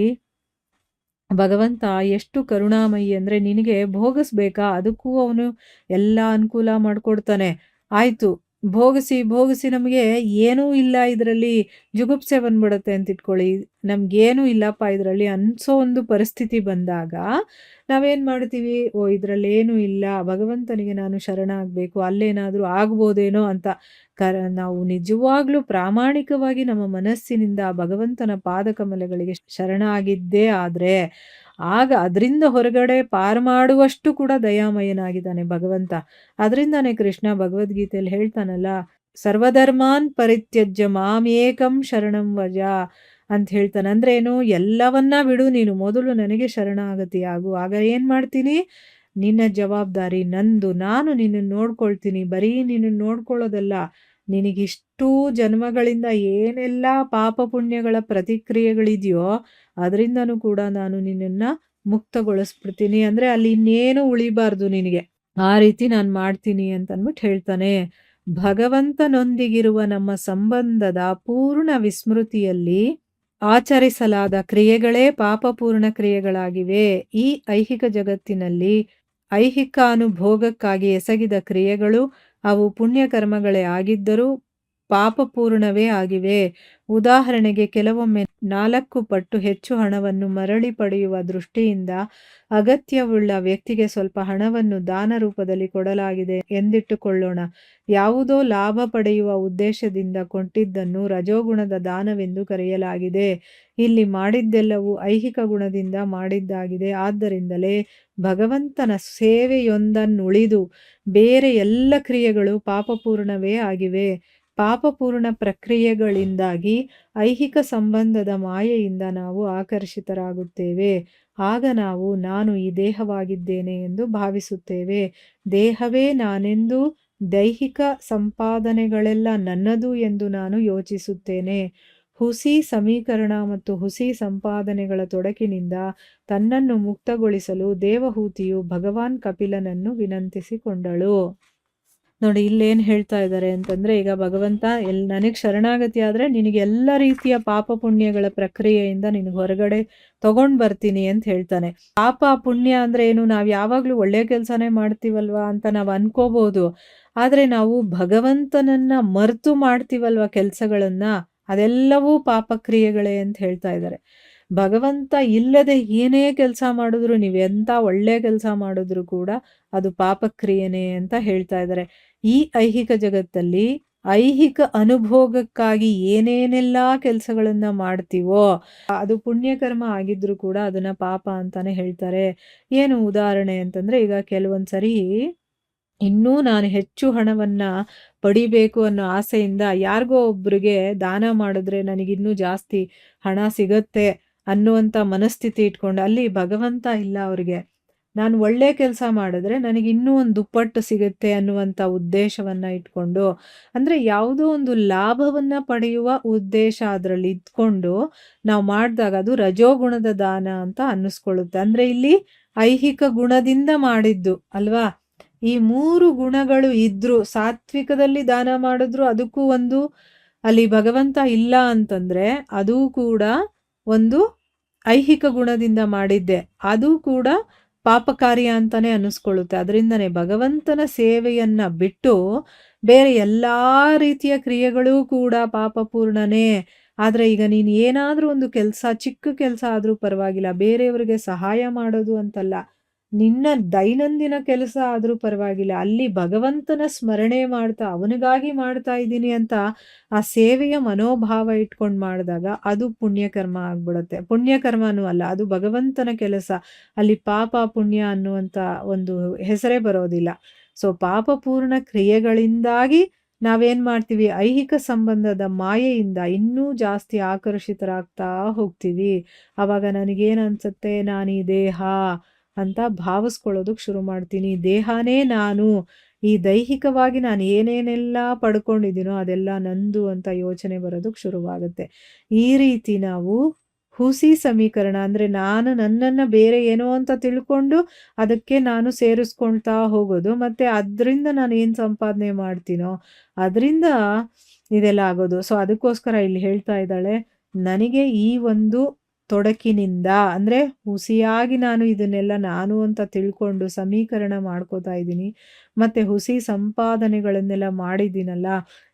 ಭಗವಂತ ಎಷ್ಟು ಕರುಣಾಮಯಿ ಅಂದ್ರೆ, ನಿನಗೆ ಭೋಗಿಸ್ಬೇಕಾ, ಅದಕ್ಕೂ ಅವನು ಎಲ್ಲ ಅನುಕೂಲ ಮಾಡ್ಕೊಡ್ತಾನೆ. ಆಯ್ತು, ಭೋಗಿಸಿ ನಮಗೆ ಏನೂ ಇಲ್ಲ ಇದರಲ್ಲಿ, ಜುಗುಪ್ಸೆ ಬಂದ್ಬಿಡತ್ತೆ ಅಂತ ಇಟ್ಕೊಳ್ಳಿ, ನಮ್ಗೇನೂ ಇಲ್ಲಪ್ಪ ಇದರಲ್ಲಿ ಅನ್ಸೋ ಒಂದು ಪರಿಸ್ಥಿತಿ ಬಂದಾಗ ನಾವೇನ್ ಮಾಡ್ತೀವಿ, ಓ ಇದರಲ್ಲಿ ಏನೂ ಇಲ್ಲ, ಭಗವಂತನಿಗೆ ನಾನು ಶರಣಾಗಬೇಕು, ಅಲ್ಲೇನಾದ್ರೂ ಆಗ್ಬೋದೇನೋ ಅಂತ ನಾವು ನಿಜವಾಗ್ಲೂ ಪ್ರಾಮಾಣಿಕವಾಗಿ ನಮ್ಮ ಮನಸ್ಸಿನಿಂದ ಭಗವಂತನ ಪಾದಕಮಲಗಳಿಗೆ ಶರಣಾಗಿದ್ದೇ ಆದ್ರೆ ಆಗ ಅದರಿಂದ ಹೊರಗಡೆ ಪಾರು ಮಾಡುವಷ್ಟು ಕೂಡ ದಯಾಮಯನಾಗಿದ್ದಾನೆ ಭಗವಂತ. ಅದರಿಂದಾನೇ ಕೃಷ್ಣ ಭಗವದ್ಗೀತೆಯಲ್ಲಿ ಹೇಳ್ತಾನಲ್ಲ, ಸರ್ವಧರ್ಮಾನ್ ಪರಿತ್ಯಜ್ಯ ಮಾಮೇಕಂ ಶರಣಂ ವಜ ಅಂತ ಹೇಳ್ತಾನೆ. ಅಂದ್ರೆ ಏನು, ಎಲ್ಲವನ್ನ ಬಿಡು, ನೀನು ಮೊದಲು ನನಗೆ ಶರಣಾಗತಿ ಆಗು. ಆಗ ಏನ್ ಮಾಡ್ತೀನಿ, ನಿನ್ನ ಜವಾಬ್ದಾರಿ ನಂದು, ನಾನು ನಿನ್ನನ್ನು ನೋಡ್ಕೊಳ್ತೀನಿ. ಬರೀ ನಿನ್ನನ್ನು ನೋಡ್ಕೊಳ್ಳೋದಲ್ಲ, ನಿನಗಿಷ್ಟೂ ಜನ್ಮಗಳಿಂದ ಏನೆಲ್ಲ ಪಾಪ ಪುಣ್ಯಗಳ ಪ್ರತಿಕ್ರಿಯೆಗಳಿದೆಯೋ ಅದರಿಂದನೂ ಕೂಡ ನಾನು ನಿನ್ನನ್ನು ಮುಕ್ತಗೊಳಿಸ್ಬಿಡ್ತೀನಿ. ಅಂದರೆ ಅಲ್ಲಿ ಇನ್ನೇನು ಉಳಿಬಾರ್ದು ನಿನಗೆ, ಆ ರೀತಿ ನಾನು ಮಾಡ್ತೀನಿ ಅಂತಂದ್ಬಿಟ್ಟು ಹೇಳ್ತಾನೆ. ಭಗವಂತನೊಂದಿಗಿರುವ ನಮ್ಮ ಸಂಬಂಧದ ಪೂರ್ಣ ವಿಸ್ಮೃತಿಯಲ್ಲಿ ಆಚರಿಸಲಾದ ಕ್ರಿಯೆಗಳೇ ಪಾಪಪೂರ್ಣ ಕ್ರಿಯೆಗಳಾಗಿವೆ. ಈ ಐಹಿಕ ಜಗತ್ತಿನಲ್ಲಿ ಐಹಿಕ ಅನುಭೋಗಕ್ಕಾಗಿ ಎಸಗಿದ ಕ್ರಿಯೆಗಳು ಅವು ಪುಣ್ಯಕರ್ಮಗಳೇ ಆಗಿದ್ದರೂ ಪಾಪಪೂರ್ಣವೇ ಆಗಿವೆ. ಉದಾಹರಣೆಗೆ, ಕೆಲವೊಮ್ಮೆ 4 ಪಟ್ಟು ಹೆಚ್ಚು ಹಣವನ್ನು ಮರಳಿ ಪಡೆಯುವ ದೃಷ್ಟಿಯಿಂದ ಅಗತ್ಯವುಳ್ಳ ವ್ಯಕ್ತಿಗೆ ಸ್ವಲ್ಪ ಹಣವನ್ನು ದಾನ ರೂಪದಲ್ಲಿ ಕೊಡಲಾಗಿದೆ ಎಂದಿಟ್ಟುಕೊಳ್ಳೋಣ. ಯಾವುದೋ ಲಾಭ ಪಡೆಯುವ ಉದ್ದೇಶದಿಂದ ಕೊಟ್ಟಿದ್ದನ್ನು ರಜೋಗುಣದ ದಾನವೆಂದು ಕರೆಯಲಾಗಿದೆ. ಇಲ್ಲಿ ಮಾಡಿದ್ದೆಲ್ಲವೂ ಐಹಿಕ ಗುಣದಿಂದ ಮಾಡಿದ್ದಾಗಿದೆ. ಆದ್ದರಿಂದಲೇ ಭಗವಂತನ ಸೇವೆಯೊಂದನ್ನುಳಿದು ಬೇರೆ ಎಲ್ಲ ಕ್ರಿಯೆಗಳು ಪಾಪಪೂರ್ಣವೇ ಆಗಿವೆ. ಪಾಪಪೂರ್ಣ ಪ್ರಕ್ರಿಯೆಗಳಿಂದಾಗಿ ಐಹಿಕ ಸಂಬಂಧದ ಮಾಯೆಯಿಂದ ನಾವು ಆಕರ್ಷಿತರಾಗುತ್ತೇವೆ. ಆಗ ನಾವು ನಾನು ಈ ದೇಹವಾಗಿದ್ದೇನೆ ಎಂದು ಭಾವಿಸುತ್ತೇವೆ. ದೇಹವೇ ನಾನೆಂದು, ದೈಹಿಕ ಸಂಪಾದನೆಗಳೆಲ್ಲ ನನ್ನದು ಎಂದು ನಾನು ಯೋಚಿಸುತ್ತೇನೆ. ಹುಸಿ ಸಮೀಕರಣ ಮತ್ತು ಹುಸಿ ಸಂಪಾದನೆಗಳ ತೊಡಕಿನಿಂದ ತನ್ನನ್ನು ಮುಕ್ತಗೊಳಿಸಲು ದೇವಹೂತಿಯು ಭಗವಾನ್ ಕಪಿಲನನ್ನು ವಿನಂತಿಸಿಕೊಂಡಳು. ನೋಡಿ, ಇಲ್ಲೇನು ಹೇಳ್ತಾ ಇದ್ದಾರೆ ಅಂತಂದರೆ, ಈಗ ಭಗವಂತ ನನಗೆ ಶರಣಾಗತಿ ಆದರೆ ನಿನಗೆ ಎಲ್ಲ ರೀತಿಯ ಪಾಪ ಪುಣ್ಯಗಳ ಪ್ರಕ್ರಿಯೆಯಿಂದ ನಿನಗೆ ಹೊರಗಡೆ ತಗೊಂಡು ಬರ್ತೀನಿ ಅಂತ ಹೇಳ್ತಾನೆ. ಪಾಪ ಪುಣ್ಯ ಅಂದರೆ ಏನು, ನಾವು ಯಾವಾಗಲೂ ಒಳ್ಳೆಯ ಕೆಲಸನೇ ಮಾಡ್ತೀವಲ್ವಾ ಅಂತ ನಾವು ಅನ್ಕೋಬೋದು. ಆದರೆ ನಾವು ಭಗವಂತನನ್ನು ಮರೆತು ಮಾಡ್ತೀವಲ್ವ ಕೆಲಸಗಳನ್ನು, ಅದೆಲ್ಲವೂ ಪಾಪಕ್ರಿಯೆಗಳೇ ಅಂತ ಹೇಳ್ತಾ ಇದ್ದಾರೆ. ಭಗವಂತ ಇಲ್ಲದೆ ಏನೇ ಕೆಲಸ ಮಾಡಿದ್ರು, ನೀವೆಂಥ ಒಳ್ಳೆಯ ಕೆಲಸ ಮಾಡಿದ್ರು ಕೂಡ ಅದು ಪಾಪಕ್ರಿಯೆನೇ ಅಂತ ಹೇಳ್ತಾ ಇದ್ದಾರೆ. ಈ ಐಹಿಕ ಜಗತ್ತಲ್ಲಿ ಐಹಿಕ ಅನುಭೋಗಕ್ಕಾಗಿ ಏನೇನೆಲ್ಲ ಕೆಲಸಗಳನ್ನು ಮಾಡ್ತೀವೋ ಅದು ಪುಣ್ಯಕರ್ಮ ಆಗಿದ್ರೂ ಕೂಡ ಅದನ್ನು ಪಾಪ ಅಂತಾನೆ ಹೇಳ್ತಾರೆ. ಏನು ಉದಾಹರಣೆ ಅಂತಂದರೆ, ಈಗ ಕೆಲವೊಂದು ಸರಿ ಇನ್ನೂ ನಾನು ಹೆಚ್ಚು ಹಣವನ್ನು ಪಡಿಬೇಕು ಅನ್ನೋ ಆಸೆಯಿಂದ ಯಾರಿಗೋ ಒಬ್ರಿಗೆ ದಾನ ಮಾಡಿದ್ರೆ ನನಗಿನ್ನೂ ಜಾಸ್ತಿ ಹಣ ಸಿಗತ್ತೆ ಅನ್ನುವಂಥ ಮನಸ್ಥಿತಿ ಇಟ್ಕೊಂಡು, ಅಲ್ಲಿ ಭಗವಂತ ಇಲ್ಲ ಅವರಿಗೆ. ನಾನು ಒಳ್ಳೆ ಕೆಲಸ ಮಾಡಿದ್ರೆ ನನಗೆ ಇನ್ನೂ ಒಂದು ದುಪ್ಪಟ್ಟು ಸಿಗುತ್ತೆ ಅನ್ನುವಂಥ ಉದ್ದೇಶವನ್ನು ಇಟ್ಕೊಂಡು, ಅಂದರೆ ಯಾವುದೋ ಒಂದು ಲಾಭವನ್ನು ಪಡೆಯುವ ಉದ್ದೇಶ ಅದರಲ್ಲಿ ಇದ್ಕೊಂಡು ನಾವು ಮಾಡಿದಾಗ ಅದು ರಜೋಗುಣದ ದಾನ ಅಂತ ಅನ್ನಿಸ್ಕೊಳ್ಳುತ್ತೆ. ಅಂದರೆ ಇಲ್ಲಿ ಐಹಿಕ ಗುಣದಿಂದ ಮಾಡಿದ್ದು ಅಲ್ವಾ. ಈ 3 ಗುಣಗಳು ಇದ್ರೂ, ಸಾತ್ವಿಕದಲ್ಲಿ ದಾನ ಮಾಡಿದ್ರು ಅದಕ್ಕೂ ಒಂದು ಅಲ್ಲಿ ಭಗವಂತ ಇಲ್ಲ ಅಂತಂದರೆ ಅದು ಕೂಡ ಒಂದು ಐಹಿಕ ಗುಣದಿಂದ ಮಾಡಿದ್ದೆ, ಅದು ಕೂಡ ಪಾಪಕಾರ್ಯ ಅಂತಾನೆ ಅನ್ನಿಸ್ಕೊಳ್ಳುತ್ತೆ. ಅದರಿಂದನೇ ಭಗವಂತನ ಸೇವೆಯನ್ನು ಬಿಟ್ಟು ಬೇರೆ ಎಲ್ಲ ರೀತಿಯ ಕ್ರಿಯೆಗಳೂ ಕೂಡ ಪಾಪಪೂರ್ಣನೇ. ಆದರೆ ಈಗ ನೀನು ಏನಾದರೂ ಒಂದು ಕೆಲಸ, ಚಿಕ್ಕ ಕೆಲಸ ಆದರೂ ಪರವಾಗಿಲ್ಲ, ಬೇರೆಯವರಿಗೆ ಸಹಾಯ ಮಾಡೋದು ಅಂತಲ್ಲ, ನಿನ್ನ ದೈನಂದಿನ ಕೆಲಸ ಆದರೂ ಪರವಾಗಿಲ್ಲ, ಅಲ್ಲಿ ಭಗವಂತನ ಸ್ಮರಣೆ ಮಾಡ್ತಾ ಅವನಿಗಾಗಿ ಮಾಡ್ತಾ ಇದ್ದೀನಿ ಅಂತ ಆ ಸೇವೆಯ ಮನೋಭಾವ ಇಟ್ಕೊಂಡು ಮಾಡಿದಾಗ ಅದು ಪುಣ್ಯಕರ್ಮ ಆಗ್ಬಿಡುತ್ತೆ. ಪುಣ್ಯಕರ್ಮನೂ ಅಲ್ಲ, ಅದು ಭಗವಂತನ ಕೆಲಸ. ಅಲ್ಲಿ ಪಾಪ ಪುಣ್ಯ ಅನ್ನುವಂಥ ಒಂದು ಹೆಸರೇ ಬರೋದಿಲ್ಲ. ಸೊ ಪಾಪಪೂರ್ಣ ಕ್ರಿಯೆಗಳಿಂದಾಗಿ ನಾವೇನು ಮಾಡ್ತೀವಿ, ಐಹಿಕ ಸಂಬಂಧದ ಮಾಯೆಯಿಂದ ಇನ್ನೂ ಜಾಸ್ತಿ ಆಕರ್ಷಿತರಾಗ್ತಾ ಹೋಗ್ತೀವಿ. ಆವಾಗ ನನಗೇನು ಅನ್ಸುತ್ತೆ, ನಾನು ಈ ದೇಹ ಅಂತ ಭಾವಿಸ್ಕೊಳ್ಳೋದಕ್ಕೆ ಶುರು ಮಾಡ್ತೀನಿ. ದೇಹನೇ ನಾನು, ಈ ದೈಹಿಕವಾಗಿ ನಾನು ಏನೇನೆಲ್ಲ ಪಡ್ಕೊಂಡಿದ್ದೀನೋ ಅದೆಲ್ಲ ನಂದು ಅಂತ ಯೋಚನೆ ಬರೋದಕ್ಕೆ ಶುರುವಾಗುತ್ತೆ. ಈ ರೀತಿ ನಾವು ಹುಸಿ ಸಮೀಕರಣ, ಅಂದರೆ ನಾನು ನನ್ನನ್ನು ಬೇರೆ ಏನೋ ಅಂತ ತಿಳ್ಕೊಂಡು ಅದಕ್ಕೆ ನಾನು ಸೇರಿಸ್ಕೊಳ್ತಾ ಹೋಗೋದು, ಮತ್ತು ಅದರಿಂದ ನಾನು ಏನು ಸಂಪಾದನೆ ಮಾಡ್ತೀನೋ ಅದರಿಂದ ಇದೆಲ್ಲ ಆಗೋದು. ಸೊ ಅದಕ್ಕೋಸ್ಕರ ಇಲ್ಲಿ ಹೇಳ್ತಾ ಇದ್ದಾಳೆ, ನನಗೆ ಈ ಒಂದು ತೊಡಕಿನಿಂದ, ಅಂದರೆ ಹುಸಿಯಾಗಿ ನಾನು ಇದನ್ನೆಲ್ಲ ನಾನು ಅಂತ ತಿಳ್ಕೊಂಡು ಸಮೀಕರಣ ಮಾಡ್ಕೋತಾ ಇದ್ದೀನಿ, ಮತ್ತು ಹುಸಿ ಸಂಪಾದನೆಗಳನ್ನೆಲ್ಲ ಮಾಡಿದ್ದೀನಲ್ಲ,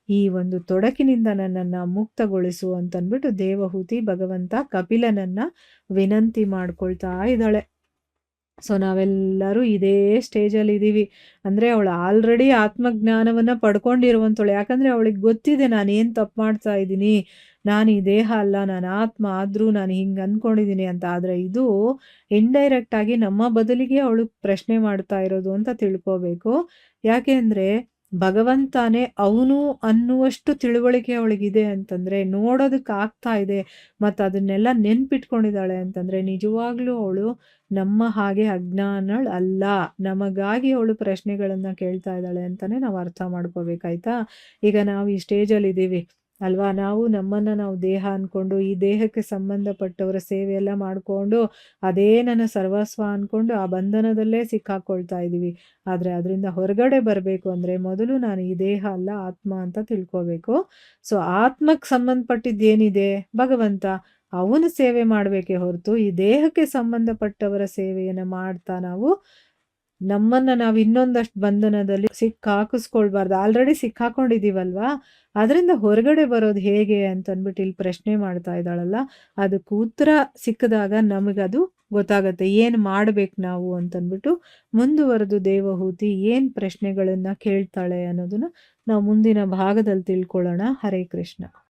ಈ ಒಂದು ತೊಡಕಿನಿಂದ ನನ್ನನ್ನು ಮುಕ್ತಗೊಳಿಸು ಅಂತಂದ್ಬಿಟ್ಟು ದೇವಹೂತಿ ಭಗವಂತ ಕಪಿಲನನ್ನು ವಿನಂತಿ ಮಾಡ್ಕೊಳ್ತಾ ಇದ್ದಾಳೆ. ಸೊ ನಾವೆಲ್ಲರೂ ಇದೇ ಸ್ಟೇಜಲ್ಲಿ ಇದ್ದೀವಿ. ಅಂದರೆ ಅವಳು ಆಲ್ರೆಡಿ ಆತ್ಮಜ್ಞಾನವನ್ನು ಪಡ್ಕೊಂಡಿರುವಂಥವಳು. ಯಾಕಂದರೆ ಅವಳಿಗೆ ಗೊತ್ತಿದೆ ನಾನೇನು ತಪ್ಪು ಮಾಡ್ತಾ ಇದ್ದೀನಿ, ನಾನು ಈ ದೇಹ ಅಲ್ಲ, ನಾನು ಆತ್ಮ, ಆದರೂ ನಾನು ಹಿಂಗೆ ಅಂದ್ಕೊಂಡಿದ್ದೀನಿ ಅಂತ. ಆದರೆ ಇದು ಇಂಡೈರೆಕ್ಟಾಗಿ ನಮ್ಮ ಬದಲಿಗೆ ಅವಳು ಪ್ರಶ್ನೆ ಮಾಡ್ತಾ ಇರೋದು ಅಂತ ತಿಳ್ಕೋಬೇಕು. ಯಾಕೆ ಅಂದರೆ ಭಗವಂತನೇ ಅವನು ಅನ್ನುವಷ್ಟು ತಿಳುವಳಿಕೆ ಅವಳಿಗಿದೆ ಅಂತಂದರೆ, ನೋಡೋದಕ್ಕೆ ಆಗ್ತಾ ಇದೆ ಮತ್ತು ಅದನ್ನೆಲ್ಲ ನೆನ್ಪಿಟ್ಕೊಂಡಿದ್ದಾಳೆ ಅಂತಂದರೆ, ನಿಜವಾಗ್ಲೂ ಅವಳು ನಮ್ಮ ಹಾಗೆ ಅಜ್ಞಾನಳು ಅಲ್ಲ. ನಮಗಾಗಿ ಅವಳು ಪ್ರಶ್ನೆಗಳನ್ನು ಕೇಳ್ತಾ ಇದ್ದಾಳೆ ಅಂತಲೇ ನಾವು ಅರ್ಥ ಮಾಡ್ಕೋಬೇಕಾಯ್ತಾ. ಈಗ ನಾವು ಈ ಸ್ಟೇಜಲ್ಲಿದ್ದೀವಿ ಅಲ್ವಾ, ನಾವು ನಮ್ಮನ್ನು ನಾವು ದೇಹ ಅಂದ್ಕೊಂಡು ಈ ದೇಹಕ್ಕೆ ಸಂಬಂಧಪಟ್ಟವರ ಸೇವೆಯೆಲ್ಲ ಮಾಡಿಕೊಂಡು ಅದೇ ನನ್ನ ಸರ್ವಸ್ವ ಅಂದ್ಕೊಂಡು ಆ ಬಂಧನದಲ್ಲೇ ಸಿಕ್ಕಾಕೊಳ್ತಾ ಇದ್ದೀವಿ. ಆದರೆ ಅದರಿಂದ ಹೊರಗಡೆ ಬರಬೇಕು ಅಂದರೆ ಮೊದಲು ನಾನು ಈ ದೇಹ ಅಲ್ಲ ಆತ್ಮ ಅಂತ ತಿಳ್ಕೋಬೇಕು. ಸೊ ಆತ್ಮಕ್ಕೆ ಸಂಬಂಧಪಟ್ಟಿದ್ದೇನಿದೆ ಭಗವಂತ, ಅವನ ಸೇವೆ ಮಾಡಬೇಕೇ ಹೊರತು ಈ ದೇಹಕ್ಕೆ ಸಂಬಂಧಪಟ್ಟವರ ಸೇವೆಯನ್ನು ಮಾಡ್ತಾ ನಾವು ನಮ್ಮನ್ನು ನಾವು ಇನ್ನೊಂದಷ್ಟು ಬಂಧನದಲ್ಲಿ ಸಿಕ್ಕಾಕಿಸ್ಕೊಳ್ಬಾರ್ದು. ಆಲ್ರೆಡಿ ಸಿಕ್ಕಾಕೊಂಡಿದ್ದೀವಲ್ವಾ, ಅದರಿಂದ ಹೊರಗಡೆ ಬರೋದು ಹೇಗೆ ಅಂತಂದ್ಬಿಟ್ಟು ಇಲ್ಲಿ ಪ್ರಶ್ನೆ ಮಾಡ್ತಾ ಇದ್ದಾಳಲ್ಲ, ಅದಕ್ಕೆ ಉತ್ತರ ಸಿಕ್ಕಿದಾಗ ನಮಗದು ಗೊತ್ತಾಗತ್ತೆ ಏನು ಮಾಡಬೇಕು ನಾವು ಅಂತಂದ್ಬಿಟ್ಟು. ಮುಂದುವರೆದು ದೇವಹೂತಿ ಏನು ಪ್ರಶ್ನೆಗಳನ್ನು ಕೇಳ್ತಾಳೆ ಅನ್ನೋದನ್ನು ನಾವು ಮುಂದಿನ ಭಾಗದಲ್ಲಿ ತಿಳ್ಕೊಳ್ಳೋಣ. ಹರೇ ಕೃಷ್ಣ.